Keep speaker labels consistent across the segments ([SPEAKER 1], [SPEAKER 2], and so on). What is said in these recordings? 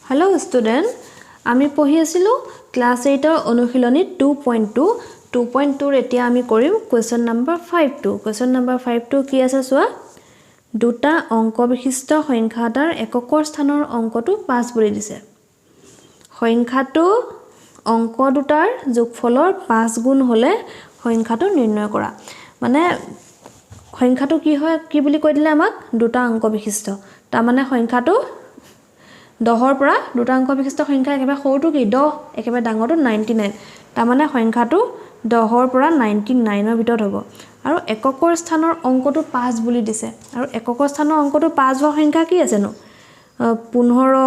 [SPEAKER 1] Hello student, আমি পঢ়ি আছিলো class 8 ৰ অনুশীলনী 2.2 এতিয়া আমি কৰিম question number 52 question number 52 কি আছে চোৱা দুটা অংক বিশিষ্ট সংখ্যা এটাৰ এককৰ স্থানৰ অংকটো 5 বুলি দিছে সংখ্যাটো অংক দুটাৰ যোগফলৰ 5 গুণ হলে সংখ্যাটো নিৰ্ণয় কৰা মানে সংখ্যাটো কি হয় কি বুলি কৈ দিলে আমাক দুটা অংক বিশিষ্ট তাৰ মানে সংখ্যাটো 10 ৰ পৰা দুটা অংক বিশিষ্ট সংখ্যা একেবাৰে সৰুটো কি 10 একেবাৰে ডাঙৰটো 99 তাৰ মানে সংখ্যাটো 10 ৰ পৰা 99 ৰ ভিতৰত হ'ব আৰু এককৰ স্থানৰ অংকটো 5 বুলি দিছে আৰু এককৰ স্থানৰ অংকটো 5 হোৱা সংখ্যা কি আছে নো 15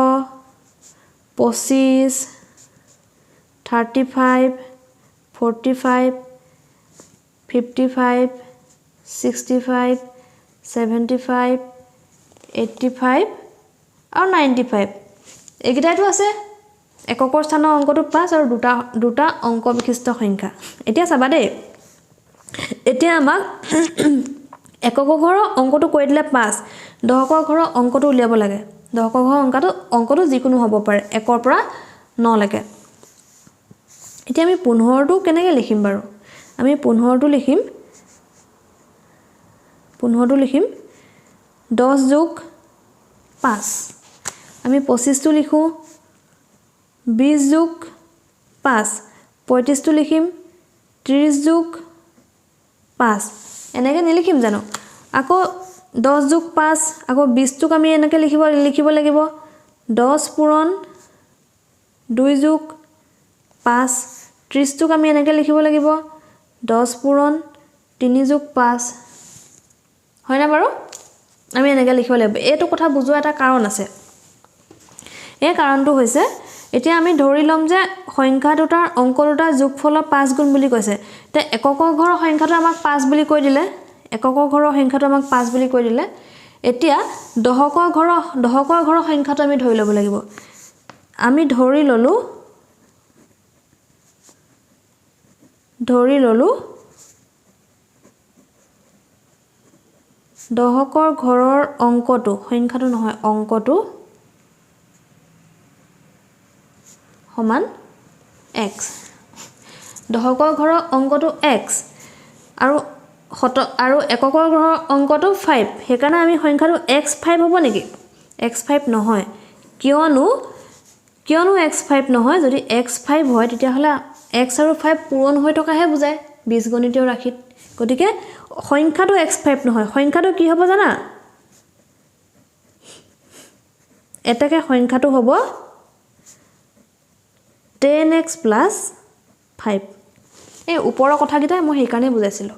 [SPEAKER 1] 25 35 45 55 65 75 85 আৰু 95 একেটাইটো আছে এককৰ স্থানৰ অংকটো 5 আৰু দুটা অংক বিশিষ্ট সংখ্যা এতিয়া চাবা দেই এতিয়া আমাক এককৰ ঘৰৰ অংকটো কৈ দিলে 5 দশকৰ ঘৰৰ অংকটো উলিয়াব লাগে দশকৰ ঘৰৰ অংকটো যিকোনো হ'ব পাৰে 1 ৰ পৰা 9 লৈকে এতিয়া আমি 15 টো কেনেকৈ লিখিম বাৰু আমি 15 টো লিখিম 10 যোগ 5 আমি 25 টো লিখো 20 যোগ 5 35 টো লিখিম 30 যোগ 5 এনেকৈ নিলিখিম জানো আকৌ 10 যোগ 5 আকৌ 20 টোক আমি এনেকৈ লিখিব লাগিব 10 পূৰণ 2 যোগ 5 30 টোক আমি এনেকৈ লিখিব লাগিব 10 পূৰণ 3 যোগ 5 হয় না বাৰু আমি এনেকৈ লিখিব লাগিব এইটো কথা বুজোৱা এটা কাৰণ আছে এই কাৰণটো হৈছে এতিয়া আমি ধৰি লম যে সংখ্যা দুটাৰ অংক দুটাৰ যোগফলৰ 5 গুণ বুলি কৈছে তে এককৰ ঘৰৰ সংখ্যাটো আমাক 5 বুলি কৈ দিলে এককৰ ঘৰৰ সংখ্যাটো আমাক 5 বুলি কৈ দিলে এতিয়া দশকৰ ঘৰৰ সংখ্যাটো আমি ধৰি ল'ব লাগিব আমি ধৰি ললো দশকৰ ঘৰৰ অংকটো সংখ্যাটো নহয় অংকটো সমান x দশকৰ ঘৰৰ অংকটো x আৰু এককৰ ঘৰৰ অংকটো 5 হেকাৰণে আমি সংখ্যাটো x5 হ'ব নেকি x5 নহয় কিয়নো x5 নহয় যদি x5 হয় তেতিয়া হলে x আৰু 5 পূৰণ হৈ থকাহে বুজায় বীজগণিতীয় ৰাশিত গতিকে সংখ্যাটো x5 নহয় সংখ্যাটো কি হ'ব জানা এটাকে সংখ্যাটো হ'ব 10x plus 5 এই ওপৰৰ কথাকিটা মই হেকাৰণে বুজাইছিলো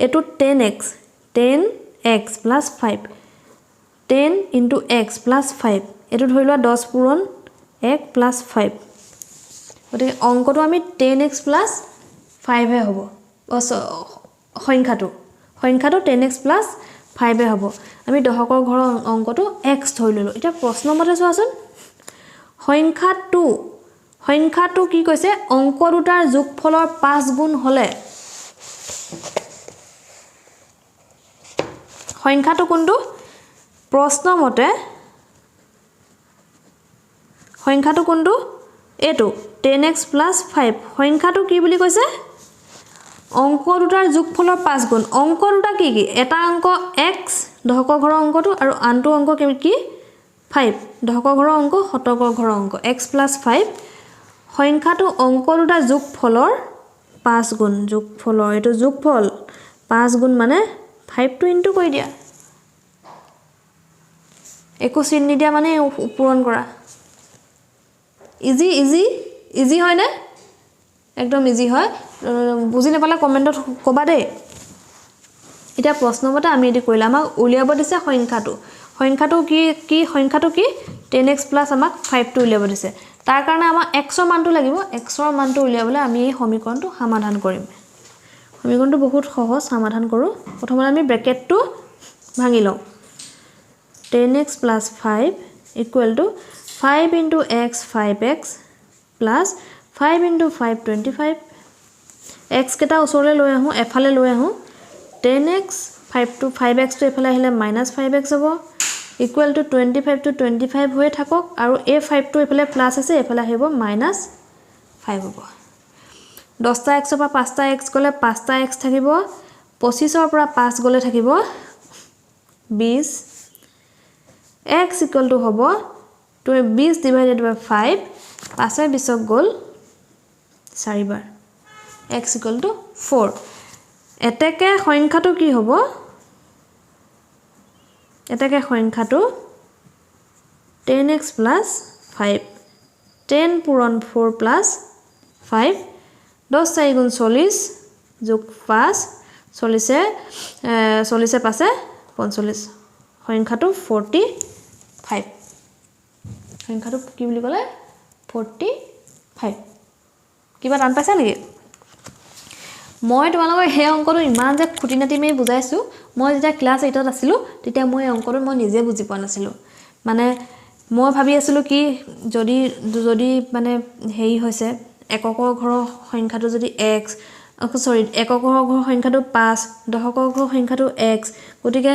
[SPEAKER 1] এটো 10x plus 5 10 into x plus 5 এটো ধৰি লোৱা 10 পূৰণ 1 plus 5 গতিকে অংকটো আমি 10x plus 5 হে হ'ব সংখ্যাটো 10x plus 5 হে হ'ব আমি দশকৰ ঘৰৰ অংকটো x ধৰি ললো এতিয়া প্ৰশ্ন মতে চোৱাচোন সংখ্যাটো কি কৈছে অংক দুটাৰ যোগফলৰ 5 গুণ হলে সংখ্যাটো কোনটো প্ৰশ্ন মতে সংখ্যাটো কোনটো এটো 10x plus 5 সংখ্যাটো কি বুলি কৈছে অংক দুটাৰ যোগফলৰ 5 গুণ অংক দুটা কি এটা অংক x দশকৰ ঘৰৰ অংকটো আৰু আনটো অংক কি 5 দশকৰ ঘৰৰ অংক শতকৰ ঘৰৰ অংক x plus 5 সংখ্যাটো অংক দুটা যোগফলৰ 5 গুণ যোগফলৰ এটো যোগফল 5 গুণ মানে 5 টো ইনটু কৰি দিয়া একো চিন নিদিয়া মানে পূৰণ কৰা ইজি হয় না একদম ইজি হয় বুজি নাপালে কমেন্টত কবা দেই এটা প্ৰশ্নমতে আমি এটি কৰিলা আমাক উলিয়াব দিছে সংখ্যাটো কি 10x plus আমাক 5 টো উলিয়াব দিছে তাৰ কাৰণে আমাক x ৰ মানটো লাগিব x ৰ মানটো উলিয়াবলৈ আমি এই সমীকৰণটো সমাধান কৰিম সমীকৰণটো বহুত সহজ সমাধান কৰো প্ৰথমে আমি ব্ৰেকেটটো ভাঙি লওঁ 10x plus 5 equal to 5 into x 5x plus 5 into 5 25 x কেটা ওচৰলৈ লৈ আহো এফালে লৈ আহো 10x 5 to 5x to এফালে আহিলে -5x হ'ব ইকুৱেল টু 25 to 25 হৈ থাকক আৰু এই 5 টো এফালে প্লাস আছে এফালে আহিব -5 হ'ব 10টা x পৰা 5টা x গলে 5টা x থাকিব 25 ৰ পৰা 5 গলে থাকিব 20 x ইকুৱেল টু হ'ব 20 ডিভাইডেড বাই 5 5 20 গল 4 বাৰ x ইকুৱেল টু 4 এতেকে সংখ্যাটো কি হ'ব এতেকে সংখ্যাটো 10x + 5 10 পূৰণ 4 + 5 10 4 গুণ 40 যোগ 5 40 40 পাছে 45 সংখ্যাটো 45 সংখ্যাটো কি বুলি ক'লে 45 কিবা টান পাইছা নেকি মই তোমালোকৰ হে অংকটো ইমান যে খুটিনাটি মে বুজাইছো মই যেতিয়া ক্লাস 8 ত আছিলো তেতিয়া মই অংকটো মই নিজে বুজি পোৱা নাছিলো মানে মই ভাবি আছিলো কি যদি মানে হেই হৈছে এককৰ ঘৰৰ সংখ্যাটো যদি x এককৰ ঘৰৰ সংখ্যাটো 5 দশকৰ ঘৰৰ সংখ্যাটো x গতিকে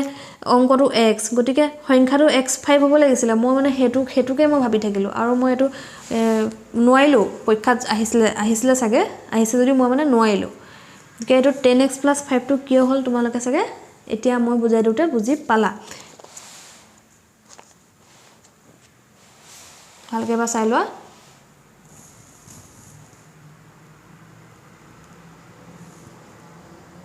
[SPEAKER 1] অংকটো x গতিকে সংখ্যাটো x5 হ'ব লাগিছিল মই মানে হেতুকে মই ভাবি থাকিলো আৰু মই এটো নোৱাইলো পৰীক্ষাত আহিছিলে সাগে আহিছে যদি মই মানে নোৱাইলো কে এটো 10x + 5 টো কিয় হল তোমালোকে সাগে এতিয়া মই বুজাই দিওতে বুজি পালা ভালকে বা চাই লোৱা